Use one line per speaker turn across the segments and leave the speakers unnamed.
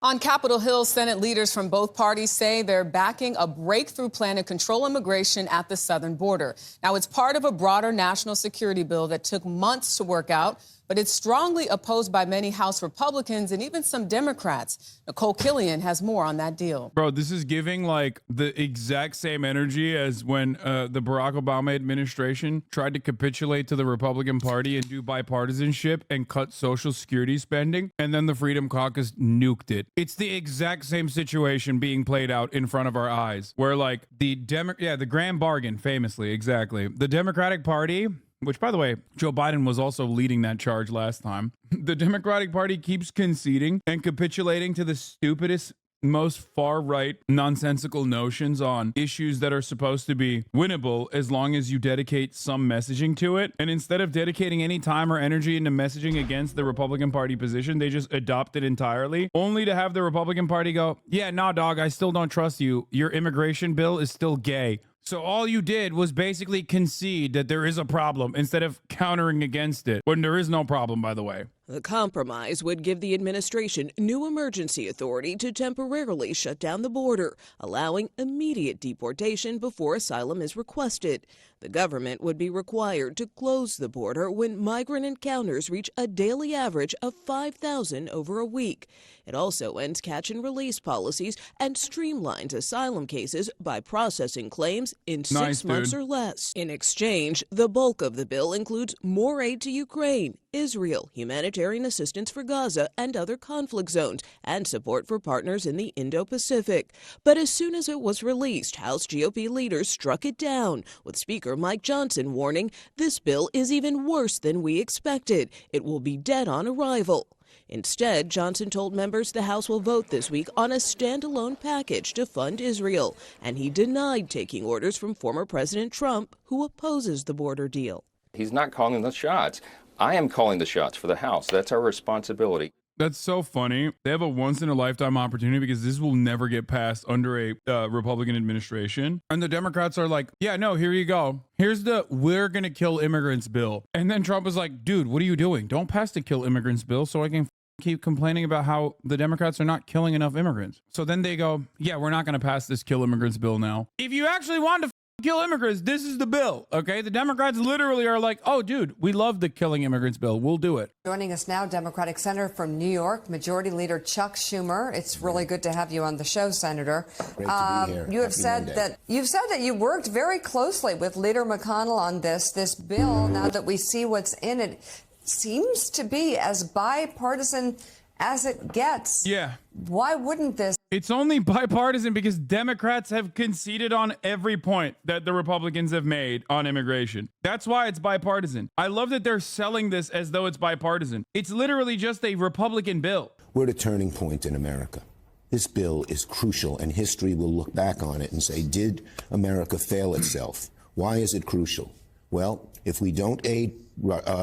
On Capitol Hill, Senate leaders from both parties say they're backing a breakthrough plan to control immigration at the southern border. Now, it's part of a broader national security bill that took months to work out, but it's strongly opposed by many House Republicans and even some Democrats. Nicole Killian has more on that deal.
Bro, this is giving like the exact same energy as when the Barack Obama administration tried to capitulate to the Republican Party and do bipartisanship and cut Social Security spending, and then the Freedom Caucus nuked it. It's the exact same situation being played out in front of our eyes, where like the grand bargain, famously, exactly. The Democratic Party, which, by the way, Joe Biden was also leading that charge last time. The Democratic Party keeps conceding and capitulating to the stupidest, most far-right, nonsensical notions on issues that are supposed to be winnable as long as you dedicate some messaging to it. And instead of dedicating any time or energy into messaging against the Republican Party position, they just adopt it entirely, only to have the Republican Party go, yeah, nah, dog, I still don't trust you. Your immigration bill is still gay. So all you did was basically concede that there is a problem instead of countering against it, when there is no problem, by the way.
The compromise would give the administration new emergency authority to temporarily shut down the border, allowing immediate deportation before asylum is requested. The government would be required to close the border when migrant encounters reach a daily average of 5,000 over a week. It also ends catch and release policies and streamlines asylum cases by processing claims in 6 months or less. In exchange, the bulk of the bill includes more aid to Ukraine, Israel, humanitarian assistance for Gaza and other conflict zones, and support for partners in the Indo-Pacific. But as soon as it was released, House GOP leaders struck it down, with Speaker Mike Johnson warning this bill is even worse than we expected. It will be dead on arrival. Instead, Johnson told members the House will vote this week on a standalone package to fund Israel, and he denied taking orders from former President Trump, who opposes the border deal.
He's not calling the shots. I am calling the shots for the House. That's our responsibility.
That's so funny. They have a once-in-a-lifetime opportunity because this will never get passed under a Republican administration. And the Democrats are like, yeah, no, here you go. Here's the we're going to kill immigrants bill. And then Trump was like, dude, what are you doing? Don't pass the kill immigrants bill so I can keep complaining about how the Democrats are not killing enough immigrants. So then they go, yeah, we're not going to pass this kill immigrants bill now. If you actually want to kill immigrants, this is the bill, okay? The Democrats literally are like, oh, dude, we love the killing immigrants bill. We'll do it.
Joining us now, Democratic Senator from New York, Majority Leader Chuck Schumer. It's really good to have you on the show, Senator.
Great to be here.
You have said that you worked very closely with Leader McConnell on this bill. Now that we see what's in it, seems to be as bipartisan as it gets.
Yeah.
Why wouldn't this?
It's only bipartisan because Democrats have conceded on every point that the Republicans have made on immigration. That's why it's bipartisan. I love that they're selling this as though it's bipartisan. It's literally just a Republican bill.
We're at a turning point in America. This bill is crucial, and history will look back on it and say, did America fail itself? Why is it crucial? Well, if we don't aid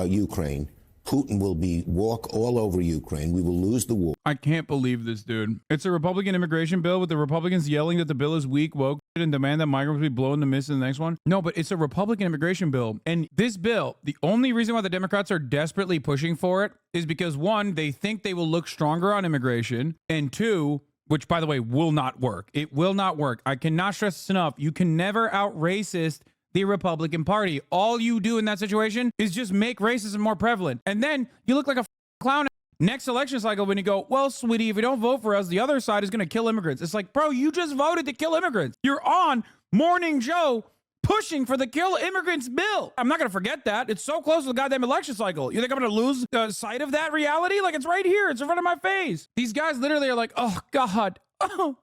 Ukraine, Putin will walk all over Ukraine. We will lose the war.
I can't believe this, dude. It's a Republican immigration bill with the Republicans yelling that the bill is weak, woke, and demand that migrants be blown to miss in the next one. No, but it's a Republican immigration bill. And this bill, the only reason why the Democrats are desperately pushing for it is because, one, they think they will look stronger on immigration, and two, which, by the way, will not work. It will not work. I cannot stress this enough. You can never out-racist the Republican Party. All you do in that situation is just make racism more prevalent. And then you look like a clown next election cycle when you go, well, sweetie, if you don't vote for us, the other side is going to kill immigrants. It's like, bro, you just voted to kill immigrants. You're on Morning Joe pushing for the kill immigrants bill. I'm not going to forget that. It's so close to the goddamn election cycle. You think I'm going to lose sight of that reality? Like, it's right here. It's in front of my face. These guys literally are like, oh, God. Oh,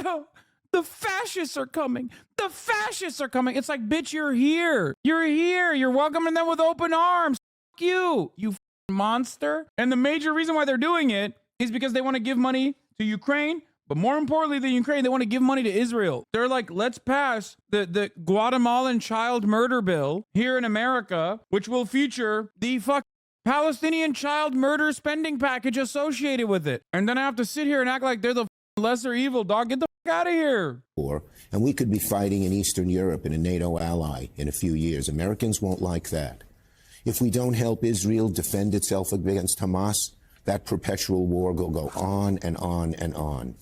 no. The fascists are coming. The fascists are coming. It's like, bitch, you're here. You're here. You're welcoming them with open arms. Fuck you, you monster. And the major reason why they're doing it is because they want to give money to Ukraine. But more importantly than Ukraine, they want to give money to Israel. They're like, let's pass the Guatemalan child murder bill here in America, which will feature the Palestinian child murder spending package associated with it. And then I have to sit here and act like they're the lesser evil, dog. Get the out of here.
And we could be fighting in Eastern Europe in a NATO ally in a few years. Americans won't like that. If we don't help Israel defend itself against Hamas, that perpetual war will go on and on and on.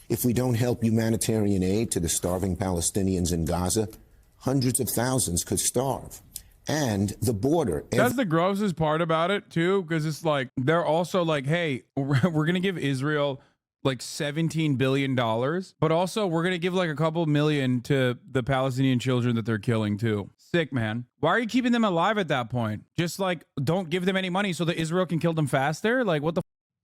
If we don't help humanitarian aid to the starving Palestinians in Gaza, hundreds of thousands could starve. And the border.
That's the grossest part about it, too, because it's like they're also like, hey, we're going to give Israel like $17 billion, but also we're going to give like a couple million to the Palestinian children that they're killing, too. Sick, man. Why are you keeping them alive at that point? Just like don't give them any money so that Israel can kill them faster? Like, what the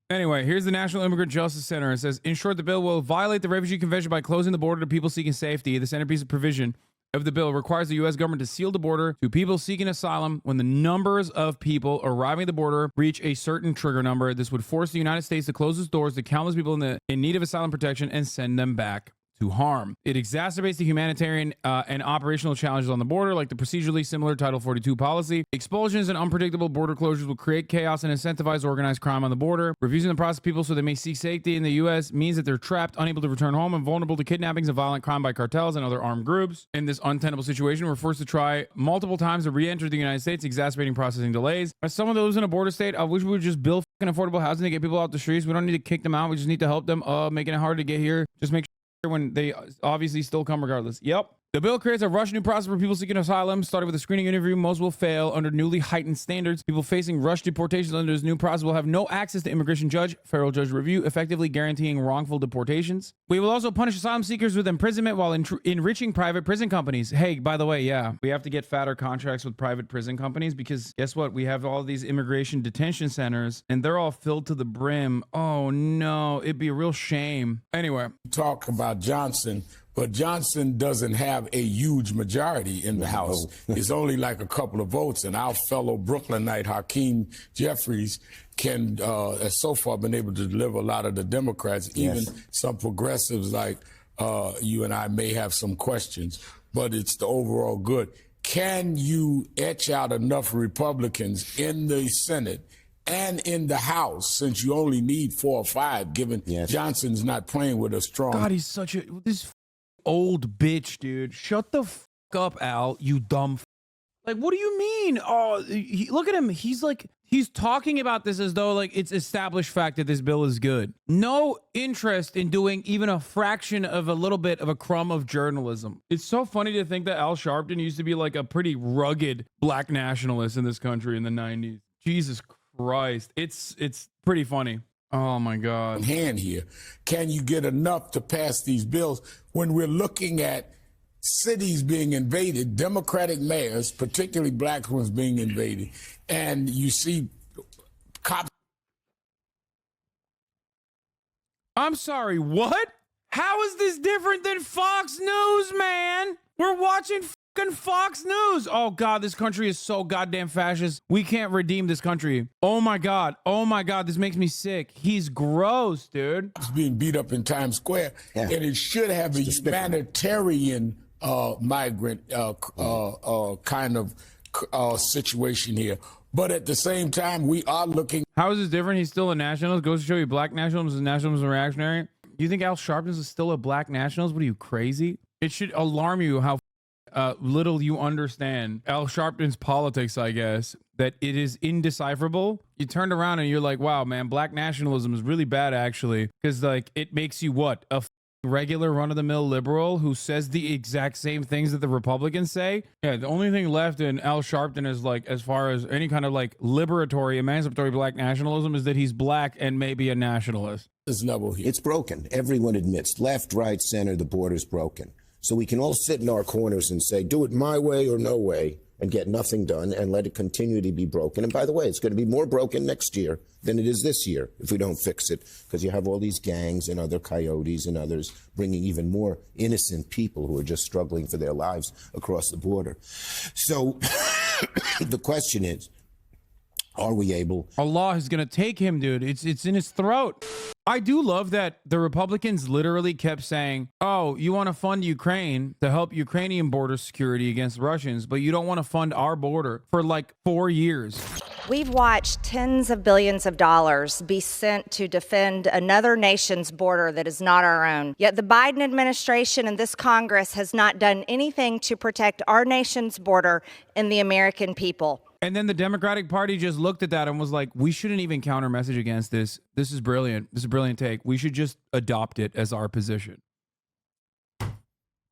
Anyway, here's the National Immigrant Justice Center. It says, in short, the bill will violate the Refugee Convention by closing the border to people seeking safety. The centerpiece of provision of the bill requires the U.S. government to seal the border to people seeking asylum when the numbers of people arriving at the border reach a certain trigger number. This would force the United States to close its doors to countless people in need of asylum protection and send them back to harm. It exacerbates the humanitarian and operational challenges on the border, like the procedurally similar Title 42 policy. Expulsions and unpredictable border closures will create chaos and incentivize organized crime on the border. Refusing to process people so they may seek safety in the U.S. means that they're trapped, unable to return home, and vulnerable to kidnappings and violent crime by cartels and other armed groups. In this untenable situation, we're forced to try multiple times to re-enter the United States, exacerbating processing delays. As someone that lives in a border state, I wish we would just build affordable housing to get people out the streets. We don't need to kick them out. We just need to help them, making it hard to get here. Just make sure when they obviously still come regardless. Yep. The bill creates a rush new process for people seeking asylum, starting with a screening interview. Most will fail under newly heightened standards. People facing rush deportations under this new process will have no access to immigration judge, federal judge review, effectively guaranteeing wrongful deportations. We will also punish asylum seekers with imprisonment while enriching private prison companies. Hey, by the way, yeah, we have to get fatter contracts with private prison companies because guess what? We have all these immigration detention centers and they're all filled to the brim. Oh no, it'd be a real shame. Anyway.
Talk about Johnson. But Johnson doesn't have a huge majority in the House. It's only like a couple of votes. And our fellow Brooklynite, Hakeem Jeffries, can has so far been able to deliver a lot of the Democrats. Even some progressives like you and I may have some questions. But it's the overall good. Can you etch out enough Republicans in the Senate and in the House, since you only need 4 or 5, given Johnson's not playing with a strong...
God, he's such a... This old bitch, dude. Shut the fuck up, Al, you dumb like, what do you mean? Oh, look at him. He's like, he's talking about this as though like it's established fact that this bill is good. No interest in doing even a fraction of a little bit of a crumb of journalism. It's so funny to think that Al Sharpton used to be like a pretty rugged black nationalist in this country in the 90s. Jesus Christ. It's pretty funny. Oh my God.
Hand here. Can you get enough to pass these bills when we're looking at cities being invaded, Democratic mayors, particularly black ones, being invaded, and you see cops?
I'm sorry, what? How is this different than Fox News, man? We're watching fucking Fox News. Oh God, this country is so goddamn fascist. We can't redeem this country. Oh my God. Oh my God, this makes me sick. He's gross, dude.
It's being beat up in Times Square, and it should have a humanitarian migrant kind of situation here. But at the same time, we are looking.
How is this different? He's still a nationalist. Goes to show you black nationalism is nationalism reactionary. You think Al Sharpton is still a black nationalist? What are you, crazy? It should alarm you how little you understand Al Sharpton's politics, I guess, that it is indecipherable. You turned around and you're like, wow, man, black nationalism is really bad, actually, because like it makes you what? A regular run-of-the-mill liberal who says the exact same things that the Republicans say. Yeah, the only thing left in Al Sharpton is like, as far as any kind of like liberatory, emancipatory black nationalism, is that he's black and maybe a nationalist.
It's broken. Everyone admits, left, right, center, the border's broken. So we can all sit in our corners and say, do it my way or no way, and get nothing done and let it continue to be broken. And by the way, it's going to be more broken next year than it is this year if we don't fix it, because you have all these gangs and other coyotes and others bringing even more innocent people who are just struggling for their lives across the border. So the question is, are we able?
Allah is going to take him, dude. It's in his throat. I do love that the Republicans literally kept saying, oh, you want to fund Ukraine to help Ukrainian border security against Russians, but you don't want to fund our border for like 4 years.
We've watched tens of billions of dollars be sent to defend another nation's border that is not our own. Yet the Biden administration and this Congress has not done anything to protect our nation's border and the American people.
And then the Democratic Party just looked at that and was like, we shouldn't even counter message against this. This is brilliant. This is a brilliant take. We should just adopt it as our position.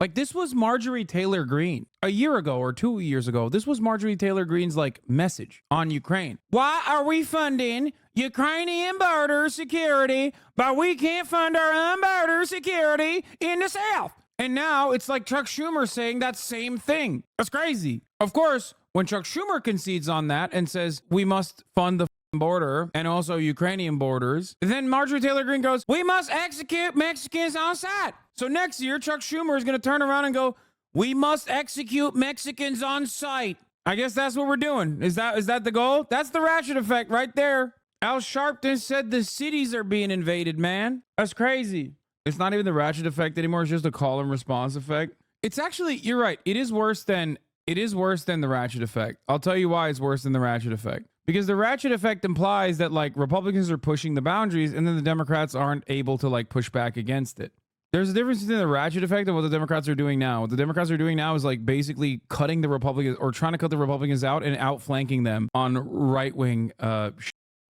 Like, this was Marjorie Taylor Greene a year ago or 2 years ago. This was Marjorie Taylor Greene's like message on Ukraine. Why are we funding Ukrainian border security, but we can't fund our own border security in the South? And now it's like Chuck Schumer saying that same thing. That's crazy. Of course, when Chuck Schumer concedes on that and says we must fund the border and also Ukrainian borders, then Marjorie Taylor Greene goes, we must execute Mexicans on site. So next year, Chuck Schumer is going to turn around and go, we must execute Mexicans on site. I guess that's what we're doing. Is that the goal? That's the ratchet effect right there. Al Sharpton said the cities are being invaded, man. That's crazy. It's not even the ratchet effect anymore. It's just a call and response effect. It's actually, you're right. It is worse than the ratchet effect. I'll tell you why it's worse than the ratchet effect. Because the ratchet effect implies that like Republicans are pushing the boundaries and then the Democrats aren't able to like push back against it. There's a difference between the ratchet effect and what the Democrats are doing now. What the Democrats are doing now is like basically cutting the Republicans or trying to cut the Republicans out and outflanking them on right-wing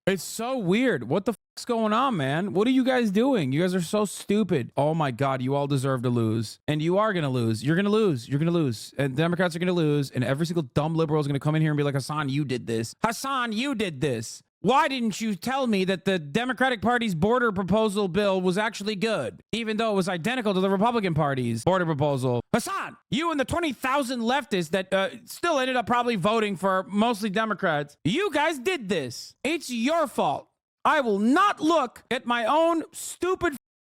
It's so weird. What the fuck's going on, man? What are you guys doing? You guys are so stupid. Oh my God, you all deserve to lose. And you are going to lose. You're going to lose. You're going to lose. And Democrats are going to lose. And every single dumb liberal is going to come in here and be like, Hasan, you did this. Hasan, you did this. Why didn't you tell me that the Democratic Party's border proposal bill was actually good, even though it was identical to the Republican Party's border proposal? Hasan, you and the 20,000 leftists that still ended up probably voting for mostly Democrats, you guys did this. It's your fault. I will not look at my own stupid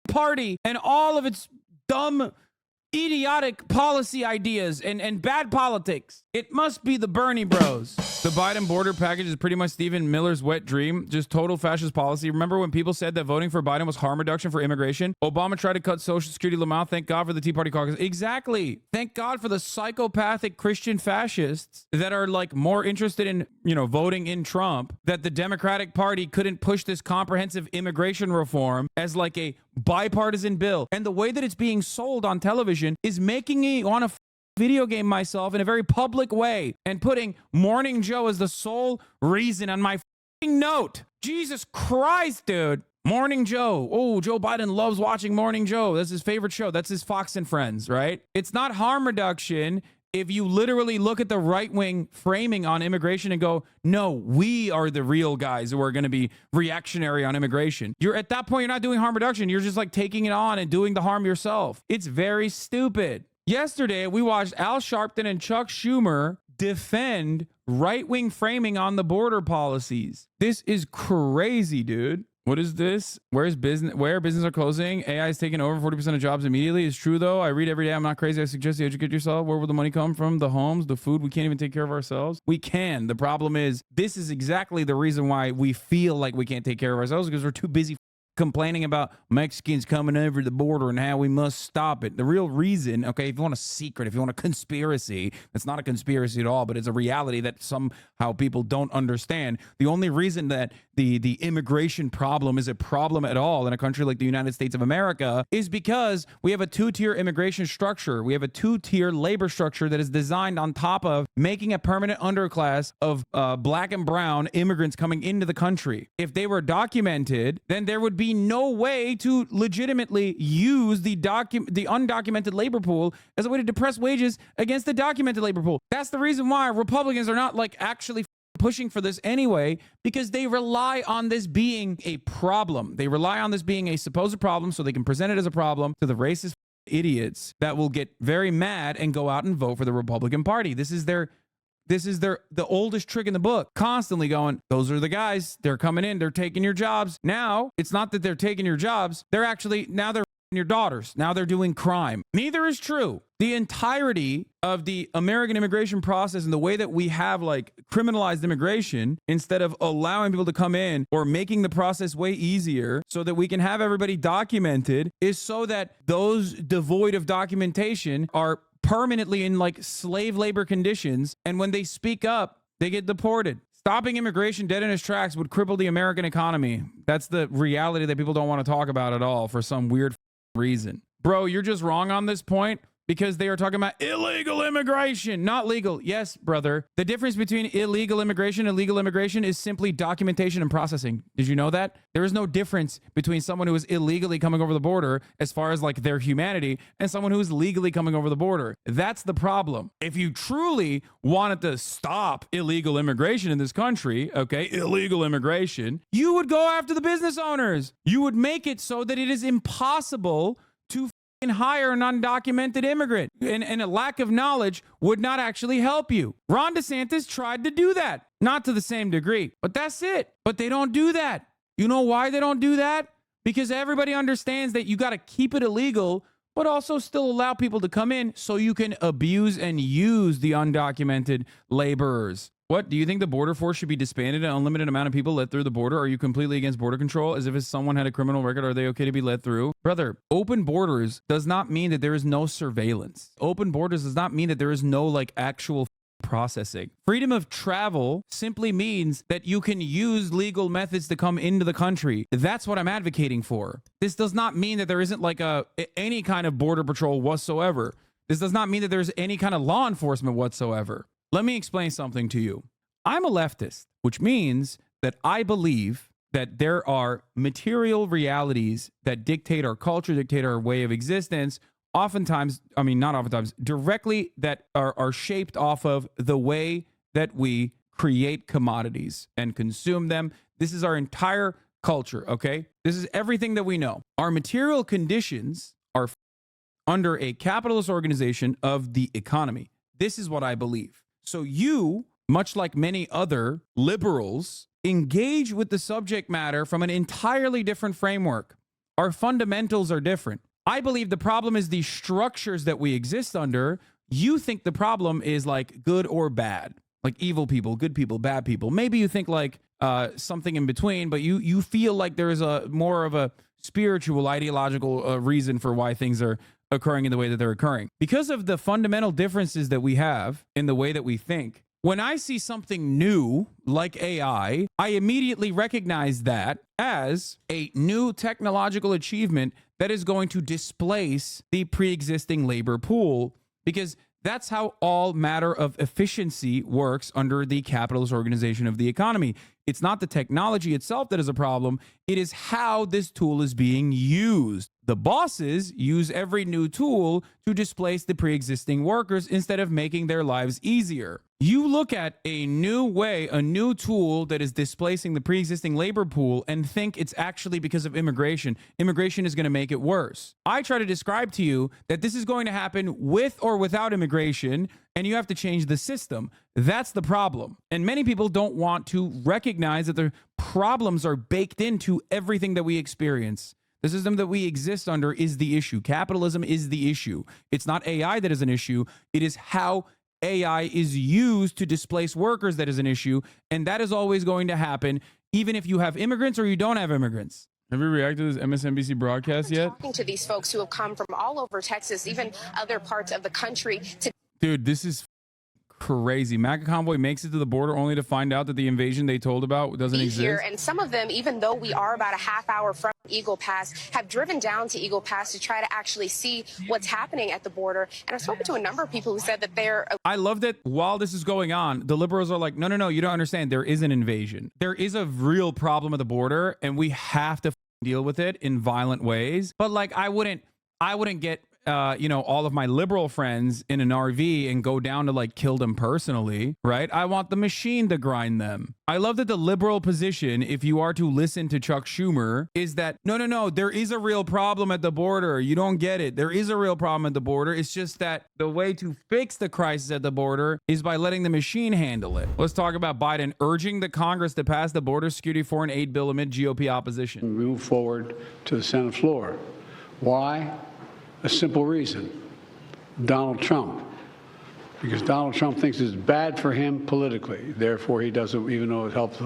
party and all of its dumb, idiotic policy ideas and bad politics. It must be the Bernie bros. The Biden border package is pretty much Stephen Miller's wet dream, just total fascist policy. Remember when people said that voting for Biden was harm reduction for immigration? Obama tried to cut Social Security Lamont. Thank God for the Tea Party caucus. Exactly. Thank God for the psychopathic Christian fascists that are like more interested in, voting in Trump, that the Democratic Party couldn't push this comprehensive immigration reform as like a bipartisan bill. And the way that it's being sold on television is making me want to video game myself in a very public way and putting Morning Joe as the sole reason on my note. Jesus Christ, dude. Morning Joe. Oh, Joe Biden loves watching Morning Joe. That's his favorite show. That's his Fox and Friends, right? It's not harm reduction if you literally look at the right-wing framing on immigration and go, no, we are the real guys who are going to be reactionary on immigration. You're at that point, you're not doing harm reduction. You're just like taking it on and doing the harm yourself. It's very stupid. Yesterday, we watched Al Sharpton and Chuck Schumer defend right-wing framing on the border policies. This is crazy, dude. What is this? Where business are closing? AI is taking over 40% of jobs immediately. It's true, though. I read every day. I'm not crazy. I suggest you educate yourself. Where will the money come from? The homes, the food. We can't even take care of ourselves. We can. The problem is, this is exactly the reason why we feel like we can't take care of ourselves, because we're too busy complaining about Mexicans coming over the border and how we must stop it. The real reason, okay, if you want a secret, if you want a conspiracy, it's not a conspiracy at all, but it's a reality that somehow people don't understand. The only reason that the immigration problem is a problem at all in a country like the United States of America is because we have a two-tier immigration structure. We have a two-tier labor structure that is designed on top of making a permanent underclass of black and brown immigrants coming into the country. If they were documented, then there would be no way to legitimately use the undocumented labor pool as a way to depress wages against the documented labor pool. That's the reason why Republicans are not like actually pushing for this anyway, because they rely on this being a problem. They rely on this being a supposed problem so they can present it as a problem to the racist idiots that will get very mad and go out and vote for the Republican Party. This is the oldest trick in the book, constantly going, those are the guys, they're coming in, they're taking your jobs. Now, it's not that they're taking your jobs, they're your daughters. Now they're doing crime. Neither is true. The entirety of the American immigration process and the way that we have like criminalized immigration instead of allowing people to come in or making the process way easier so that we can have everybody documented is so that those devoid of documentation are permanently in like slave labor conditions, and when they speak up, they get deported. Stopping immigration dead in its tracks would cripple the American economy. That's the reality that people don't want to talk about at all for some weird reason. Bro, you're just wrong on this point. because they are talking about illegal immigration, not legal. Yes, brother. The difference between illegal immigration and legal immigration is simply documentation and processing. Did you know that? There is no difference between someone who is illegally coming over the border as far as like their humanity and someone who is legally coming over the border. That's the problem. If you truly wanted to stop illegal immigration in this country, okay, illegal immigration, you would go after the business owners. You would make it so that it is impossible to hire an undocumented immigrant, and a lack of knowledge would not actually help you. Ron DeSantis tried to do that, not to the same degree, but that's it. But they don't do that. You know why they don't do that? Because everybody understands that you got to keep it illegal, but also still allow people to come in so you can abuse and use the undocumented laborers. What, do you think the border force should be disbanded and an unlimited amount of people let through the border? Are you completely against border control? As if someone had a criminal record, are they okay to be let through? Brother, open borders does not mean that there is no surveillance. Open borders does not mean that there is no like actual processing. Freedom of travel simply means that you can use legal methods to come into the country. That's what I'm advocating for. This does not mean that there isn't like any kind of border patrol whatsoever. This does not mean that there's any kind of law enforcement whatsoever. Let me explain something to you. I'm a leftist, which means that I believe that there are material realities that dictate our culture, dictate our way of existence, oftentimes, I mean, not oftentimes, directly that are shaped off of the way that we create commodities and consume them. This is our entire culture, okay? This is everything that we know. Our material conditions are under a capitalist organization of the economy. This is what I believe. So you, much like many other liberals, engage with the subject matter from an entirely different framework. Our fundamentals are different. I believe the problem is the structures that we exist under. You think the problem is like good or bad, like evil people, good people, bad people. Maybe you think like something in between, but you feel like there is a more of a spiritual, ideological reason for why things are occurring in the way that they're occurring. Because of the fundamental differences that we have in the way that we think, when I see something new like AI, I immediately recognize that as a new technological achievement that is going to displace the pre-existing labor pool, because that's how all matter of efficiency works under the capitalist organization of the economy. It's not the technology itself that is a problem. It is how this tool is being used. The bosses use every new tool to displace the pre-existing workers instead of making their lives easier. You look at a new way, a new tool that is displacing the pre-existing labor pool and think it's actually because of immigration. Immigration is going to make it worse. I try to describe to you that this is going to happen with or without immigration, and you have to change the system. That's the problem. And many people don't want to recognize that the problems are baked into everything that we experience. The system that we exist under is the issue. Capitalism is the issue. It's not AI that is an issue. It is how AI is used to displace workers that is an issue. And that is always going to happen, even if you have immigrants or you don't have immigrants. Have you reacted to this MSNBC broadcast yet?
Talking to these folks who have come from all over Texas, even other parts of the country.
Dude, this is crazy. MAGA convoy makes it to the border only to find out that the invasion they told about doesn't exist.
Here, and some of them, even though we are about a half hour from Eagle Pass, have driven down to Eagle Pass to try to actually see what's happening at the border. And I've spoken to a number of people who said that they're...
I love that while this is going on, the liberals are like, no, you don't understand. There is an invasion. There is a real problem at the border, and we have to deal with it in violent ways. But like, I wouldn't get all of my liberal friends in an RV and go down to like kill them personally, right? I want the machine to grind them. I love that the liberal position, if you are to listen to Chuck Schumer, is that no, there is a real problem at the border. You don't get it. There is a real problem at the border. It's just that the way to fix the crisis at the border is by letting the machine handle it. Let's talk about Biden urging the Congress to pass the border security foreign aid bill amid GOP opposition.
We move forward to the Senate floor. Why? A simple reason: Donald Trump. Because Donald Trump thinks it's bad for him politically. Therefore, he doesn't, even though it helps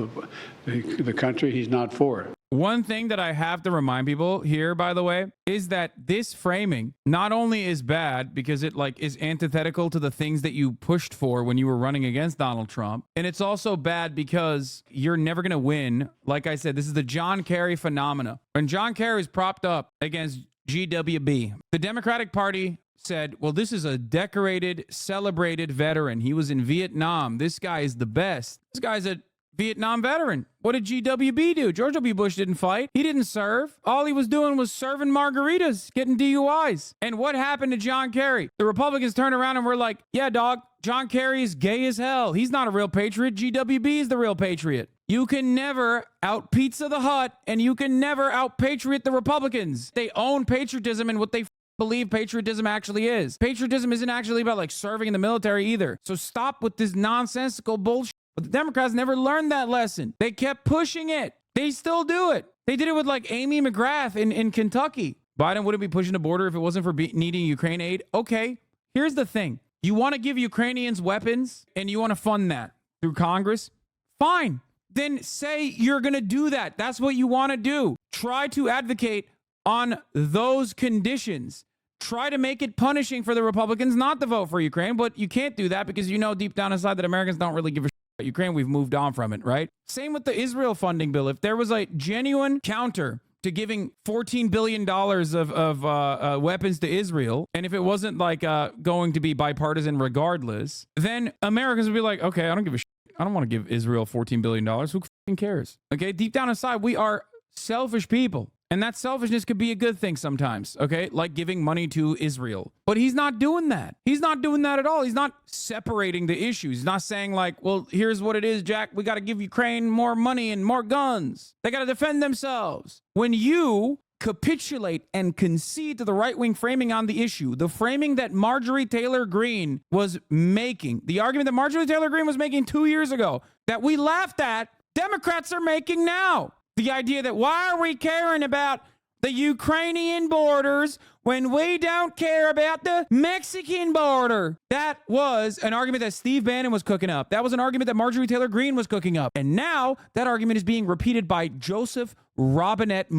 the country, he's not for it.
One thing that I have to remind people here, by the way, is that this framing not only is bad because it like is antithetical to the things that you pushed for when you were running against Donald Trump, and it's also bad because you're never going to win. Like I said, this is the John Kerry phenomena. When John Kerry is propped up against GWB. The Democratic Party said, well, this is a decorated, celebrated veteran. He was in Vietnam. This guy is the best. This guy's a Vietnam veteran. What did GWB do? George W. Bush didn't fight. He didn't serve. All he was doing was serving margaritas, getting DUIs. And what happened to John Kerry? The Republicans turned around and were like, yeah, dog, John Kerry is gay as hell. He's not a real patriot. GWB is the real patriot. You can never out Pizza the Hut, and you can never out patriot the Republicans. They own patriotism and what they believe patriotism actually is. Patriotism isn't actually about like serving in the military either. So stop with this nonsensical bullshit. But the Democrats never learned that lesson. They kept pushing it. They still do it. They did it with like Amy McGrath in Kentucky. Biden wouldn't be pushing the border if it wasn't for needing Ukraine aid. Okay, here's the thing. You want to give Ukrainians weapons and you want to fund that through Congress? Fine. Then say you're going to do that. That's what you want to do. Try to advocate on those conditions. Try to make it punishing for the Republicans not to vote for Ukraine, but you can't do that because you know deep down inside that Americans don't really give a shit about Ukraine. We've moved on from it, right? Same with the Israel funding bill. If there was a genuine counter to giving $14 billion of weapons to Israel, and if it wasn't like going to be bipartisan regardless, then Americans would be like, okay, I don't give a shit. I don't want to give Israel $14 billion. Who fucking cares? Okay, deep down inside, we are selfish people. And that selfishness could be a good thing sometimes, okay? Like giving money to Israel. But he's not doing that. He's not doing that at all. He's not separating the issues. He's not saying like, well, here's what it is, Jack. We got to give Ukraine more money and more guns. They got to defend themselves. When you capitulate and concede to the right-wing framing on the issue, the framing that Marjorie Taylor Greene was making, the argument that Marjorie Taylor Greene was making 2 years ago, that we laughed at, Democrats are making now. The idea that why are we caring about the Ukrainian borders when we don't care about the Mexican border? That was an argument that Steve Bannon was cooking up. That was an argument that Marjorie Taylor Greene was cooking up. And now that argument is being repeated by Joseph Robinette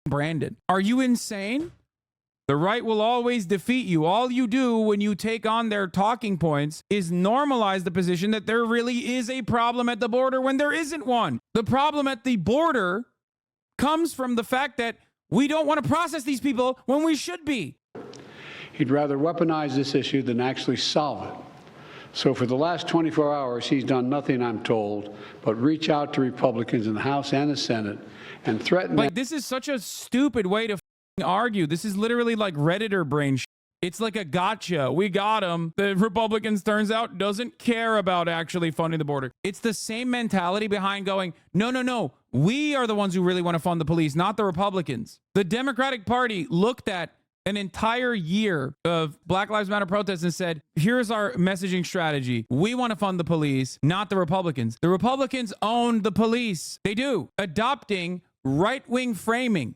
Brandon. Are you insane? The right will always defeat you. All you do when you take on their talking points is normalize the position that there really is a problem at the border when there isn't one. The problem at the border comes from the fact that we don't want to process these people when we should be.
He'd rather weaponize this issue than actually solve it. So for the last 24 hours, he's done nothing, I'm told, but reach out to Republicans in the House and the Senate and threaten.
Like, this is such a stupid way to argue. This is literally like Redditor brain shit. It's like a gotcha. We got him. The Republicans, turns out, doesn't care about actually funding the border. It's the same mentality behind going, no. We are the ones who really want to fund the police, not the Republicans. The Democratic Party looked at an entire year of Black Lives Matter protests and said, here's our messaging strategy. We want to fund the police, not the Republicans. The Republicans own the police. They do. Adopting right-wing framing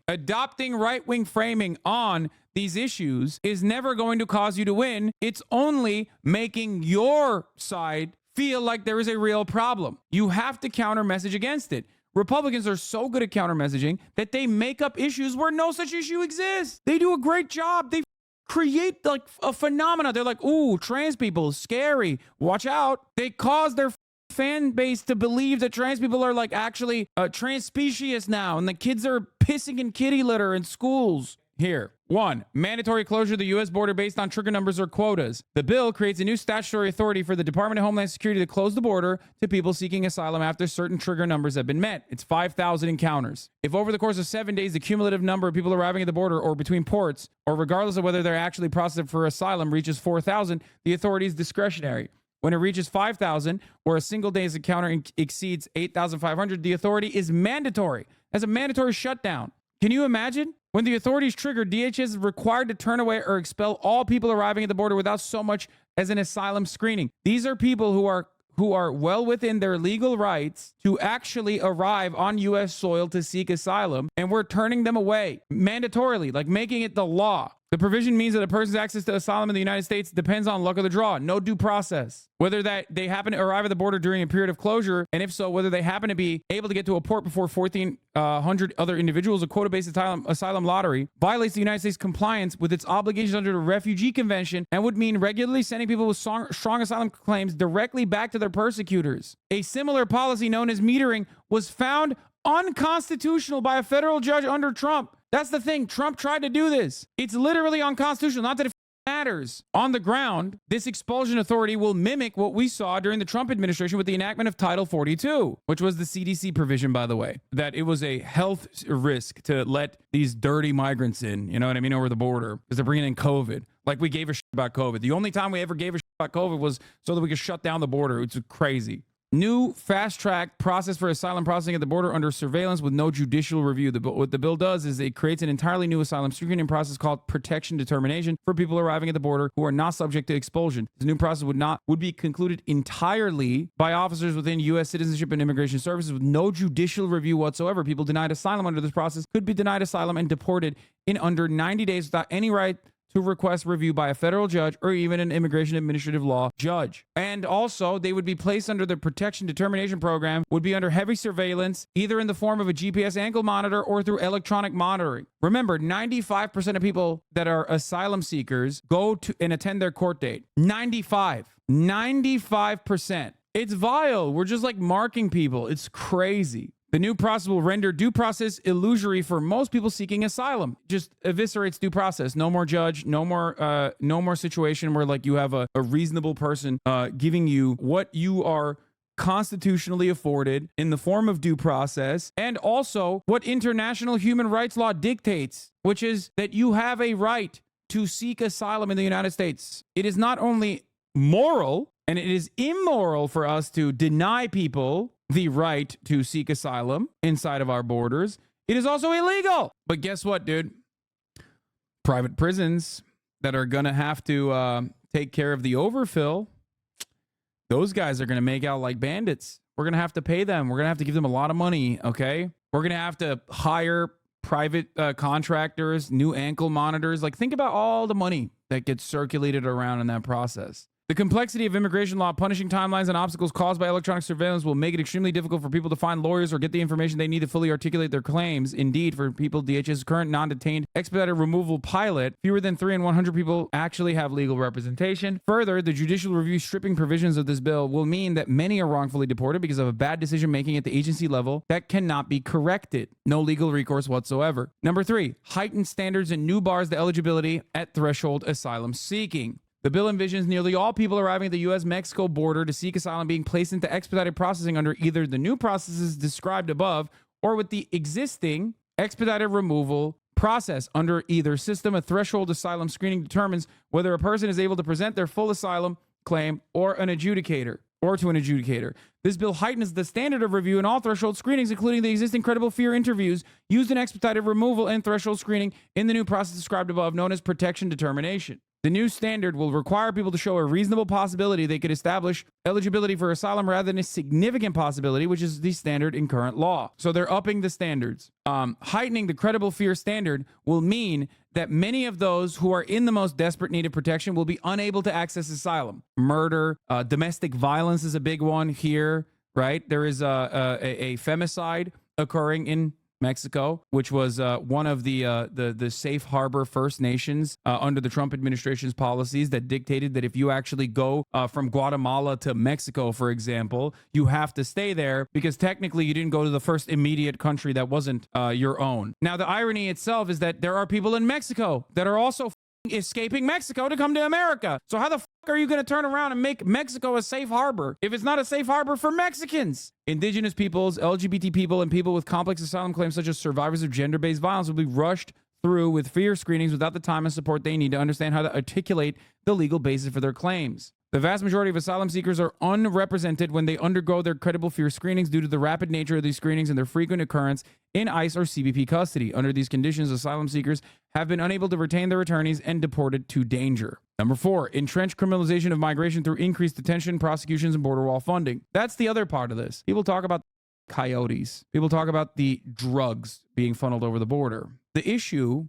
on these issues is never going to cause you to win. It's only making your side feel like there is a real problem. You have to counter message against it. Republicans are so good at counter messaging that they make up issues where no such issue exists. They do a great job. They create like a phenomena. They're like, ooh, trans people, scary. Watch out. They cause their fan base to believe that trans people are like actually trans species now, and the kids are pissing in kitty litter in schools. Here, 1, mandatory closure of the U.S. border based on trigger numbers or quotas. The bill creates a new statutory authority for the Department of Homeland Security to close the border to people seeking asylum after certain trigger numbers have been met. It's 5,000 encounters. If over the course of 7 days, the cumulative number of people arriving at the border or between ports, or regardless of whether they're actually processed for asylum, reaches 4,000, the authority is discretionary. When it reaches 5,000 or a single day's encounter exceeds 8,500, the authority is mandatory. As a mandatory shutdown. Can you imagine? When the authorities trigger, DHS is required to turn away or expel all people arriving at the border without so much as an asylum screening. These are people who are well within their legal rights to actually arrive on U.S. soil to seek asylum, and we're turning them away mandatorily, like making it the law. The provision means that a person's access to asylum in the United States depends on luck of the draw, no due process. Whether that they happen to arrive at the border during a period of closure, and if so, whether they happen to be able to get to a port before 1,400 other individuals, a quota-based asylum lottery violates the United States compliance with its obligations under the Refugee Convention and would mean regularly sending people with strong asylum claims directly back to their persecutors. A similar policy known as metering was found Unconstitutional by a federal judge under Trump. That's the thing. Trump tried to do this. It's literally unconstitutional. Not that it matters. On the ground, this expulsion authority will mimic what we saw during the Trump administration with the enactment of Title 42, which was the CDC provision, by the way, that it was a health risk to let these dirty migrants in, you know what I mean, over the border because they're bringing in COVID. Like we gave a shit about COVID. The only time we ever gave a shit about COVID was so that we could shut down the border. It's crazy. New fast-track process for asylum processing at the border under surveillance with no judicial review. What the bill does is it creates an entirely new asylum screening process called protection determination for people arriving at the border who are not subject to expulsion. The new process would be concluded entirely by officers within U.S. Citizenship and Immigration Services with no judicial review whatsoever. People denied asylum under this process could be denied asylum and deported in under 90 days without any right to request review by a federal judge or even an immigration administrative law judge. And also, they would be placed under the protection determination program, would be under heavy surveillance, either in the form of a GPS ankle monitor or through electronic monitoring. Remember, 95% of people that are asylum seekers go to and attend their court date. 95%. It's vile. We're just like marking people. It's crazy. The new process will render due process illusory for most people seeking asylum. Just eviscerates due process. No more judge. No more situation where like you have a reasonable person giving you what you are constitutionally afforded in the form of due process, and also what international human rights law dictates, which is that you have a right to seek asylum in the United States. It is not only moral, and it is immoral for us to deny people the right to seek asylum inside of our borders. It is also illegal. But guess what, dude? Private prisons that are going to have to take care of the overfill, those guys are going to make out like bandits. We're going to have to pay them. We're going to have to give them a lot of money, okay? We're going to have to hire private contractors, new ankle monitors. Like, think about all the money that gets circulated around in that process. The complexity of immigration law, punishing timelines and obstacles caused by electronic surveillance will make it extremely difficult for people to find lawyers or get the information they need to fully articulate their claims. Indeed, for people, DHS's current non-detained expedited removal pilot, fewer than 3 in 100 people actually have legal representation. Further, the judicial review stripping provisions of this bill will mean that many are wrongfully deported because of a bad decision-making at the agency level that cannot be corrected. No legal recourse whatsoever. Number 3, heightened standards and new bars to eligibility at threshold asylum seeking. The bill envisions nearly all people arriving at the U.S.-Mexico border to seek asylum being placed into expedited processing under either the new processes described above or with the existing expedited removal process. Under either system, a threshold asylum screening determines whether a person is able to present their full asylum claim or to an adjudicator. This bill heightens the standard of review in all threshold screenings, including the existing credible fear interviews used in expedited removal and threshold screening in the new process described above, known as protection determination. The new standard will require people to show a reasonable possibility they could establish eligibility for asylum rather than a significant possibility, which is the standard in current law. So they're upping the standards. Heightening the credible fear standard will mean that many of those who are in the most desperate need of protection will be unable to access asylum. Murder, domestic violence is a big one here, right? There is a femicide occurring in Mexico, which was one of the safe harbor First Nations under the Trump administration's policies that dictated that if you actually go from Guatemala to Mexico, for example, you have to stay there because technically you didn't go to the first immediate country that wasn't your own. Now, the irony itself is that there are people in Mexico that are also escaping Mexico to come to America. So how the fuck are you going to turn around and make Mexico a safe harbor if it's not a safe harbor for Mexicans? Indigenous peoples, LGBT people, and people with complex asylum claims such as survivors of gender-based violence will be rushed through with fear screenings without the time and support they need to understand how to articulate the legal basis for their claims. The vast majority of asylum seekers are unrepresented when they undergo their credible fear screenings due to the rapid nature of these screenings and their frequent occurrence in ICE or CBP custody. Under these conditions, asylum seekers have been unable to retain their attorneys and deported to danger. Number 4, entrenched criminalization of migration through increased detention, prosecutions, and border wall funding. That's the other part of this. People talk about coyotes. People talk about the drugs being funneled over the border. The issue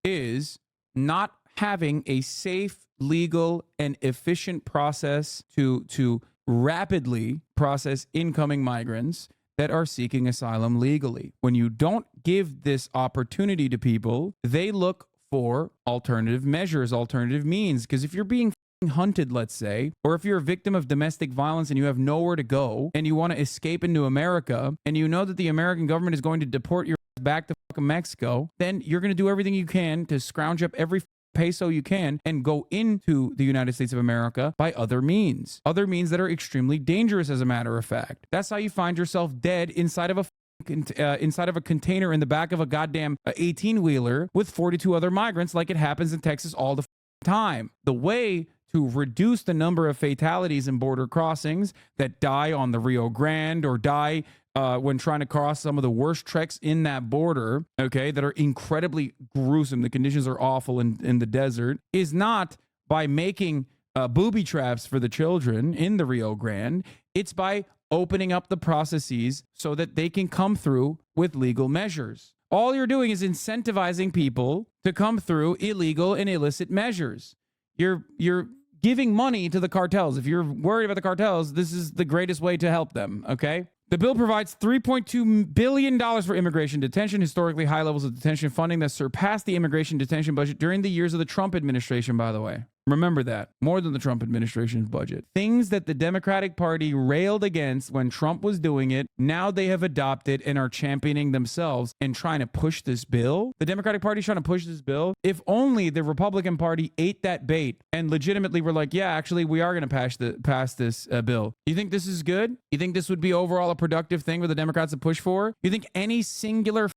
is not having a safe, legal, and efficient process to rapidly process incoming migrants that are seeking asylum legally. When you don't give this opportunity to people, they look for alternative measures, alternative means. Because if you're being hunted, let's say, or if you're a victim of domestic violence and you have nowhere to go and you want to escape into America and you know that the American government is going to deport your ass back to fucking Mexico, then you're going to do everything you can to scrounge up every peso you can and go into the United States of America by other means that are extremely dangerous, as a matter of fact. That's how you find yourself dead inside of a container in the back of a goddamn 18-wheeler with 42 other migrants, like it happens in Texas all the time. The way to reduce the number of fatalities in border crossings that die on the Rio Grande or die when trying to cross some of the worst treks in that border, okay, that are incredibly gruesome, the conditions are awful in the desert, is not by making booby traps for the children in the Rio Grande. It's by opening up the processes so that they can come through with legal measures. All you're doing is incentivizing people to come through illegal and illicit measures. You're giving money to the cartels. If you're worried about the cartels, this is the greatest way to help them, okay? The bill provides $3.2 billion for immigration detention, historically high levels of detention funding that surpassed the immigration detention budget during the years of the Trump administration, by the way. Remember that. More than the Trump administration's budget. Things that the Democratic Party railed against when Trump was doing it, now they have adopted and are championing themselves and trying to push this bill. The Democratic Party is trying to push this bill. If only the Republican Party ate that bait and legitimately were like, yeah, actually, we are going to pass this bill. You think this is good? You think this would be overall a productive thing for the Democrats to push for? You think any singular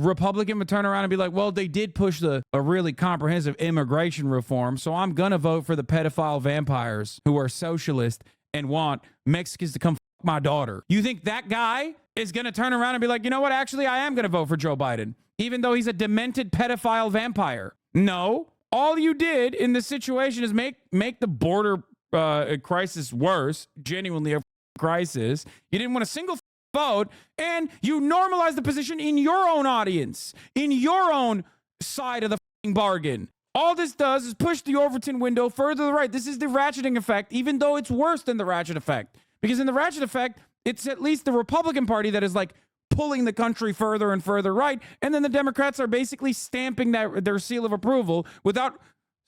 Republican would turn around and be like, well, they did push a really comprehensive immigration reform, so I'm going to vote for the pedophile vampires who are socialist and want Mexicans to come fuck my daughter. You think that guy is going to turn around and be like, you know what, actually, I am going to vote for Joe Biden, even though he's a demented pedophile vampire? No. All you did in this situation is make the border crisis worse, genuinely a crisis. You didn't want a single vote, and you normalize the position in your own audience, in your own side of the bargain. All this does is push the Overton window further to the right. This is the ratcheting effect, even though it's worse than the ratchet effect. Because in the ratchet effect, it's at least the Republican Party that is like pulling the country further and further right, and then the Democrats are basically stamping their seal of approval without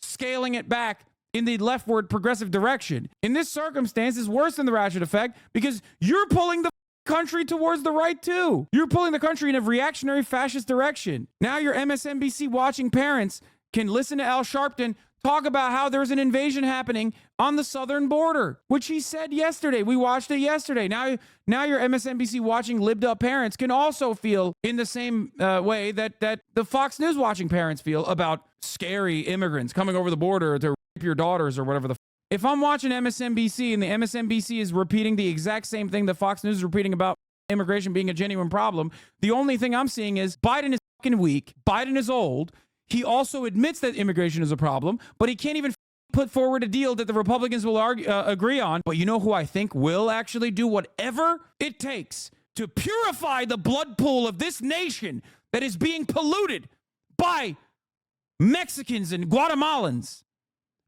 scaling it back in the leftward progressive direction. In this circumstance, it's worse than the ratchet effect because you're pulling the country towards the right too. You're pulling the country in a reactionary fascist direction. Now your MSNBC watching parents can listen to Al Sharpton talk about how there's an invasion happening on the southern border, which he said yesterday. We watched it yesterday. Now your MSNBC watching libbed up parents can also feel in the same way that the Fox News watching parents feel about scary immigrants coming over the border to rape your daughters or whatever the If I'm watching MSNBC and the MSNBC is repeating the exact same thing that Fox News is repeating about immigration being a genuine problem, the only thing I'm seeing is Biden is fucking weak. Biden is old. He also admits that immigration is a problem, but he can't even put forward a deal that the Republicans will agree on. But you know who I think will actually do whatever it takes to purify the blood pool of this nation that is being polluted by Mexicans and Guatemalans?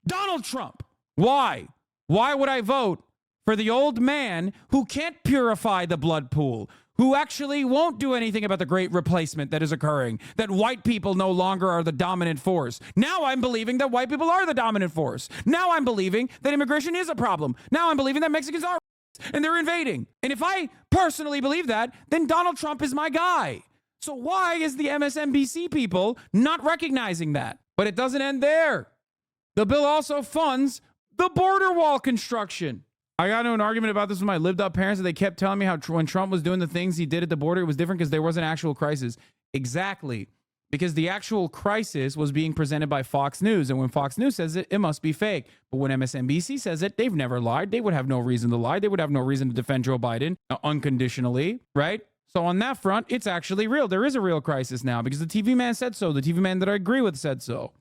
Donald Trump. Why? Why would I vote for the old man who can't purify the blood pool, who actually won't do anything about the great replacement that is occurring, that white people no longer are the dominant force? Now I'm believing that white people are the dominant force. Now I'm believing that immigration is a problem. Now I'm believing that Mexicans are and they're invading. And if I personally believe that, then Donald Trump is my guy. So why is the MSNBC people not recognizing that? But it doesn't end there. The bill also funds the border wall construction. I got into an argument about this with my lived up parents, and they kept telling me how when Trump was doing the things he did at the border, it was different because there was an actual crisis. Exactly. Because the actual crisis was being presented by Fox News. And when Fox News says it, it must be fake. But when MSNBC says it, they've never lied. They would have no reason to lie. They would have no reason to defend Joe Biden unconditionally, right? So on that front, it's actually real. There is a real crisis now because the TV man said so. The TV man that I agree with said so.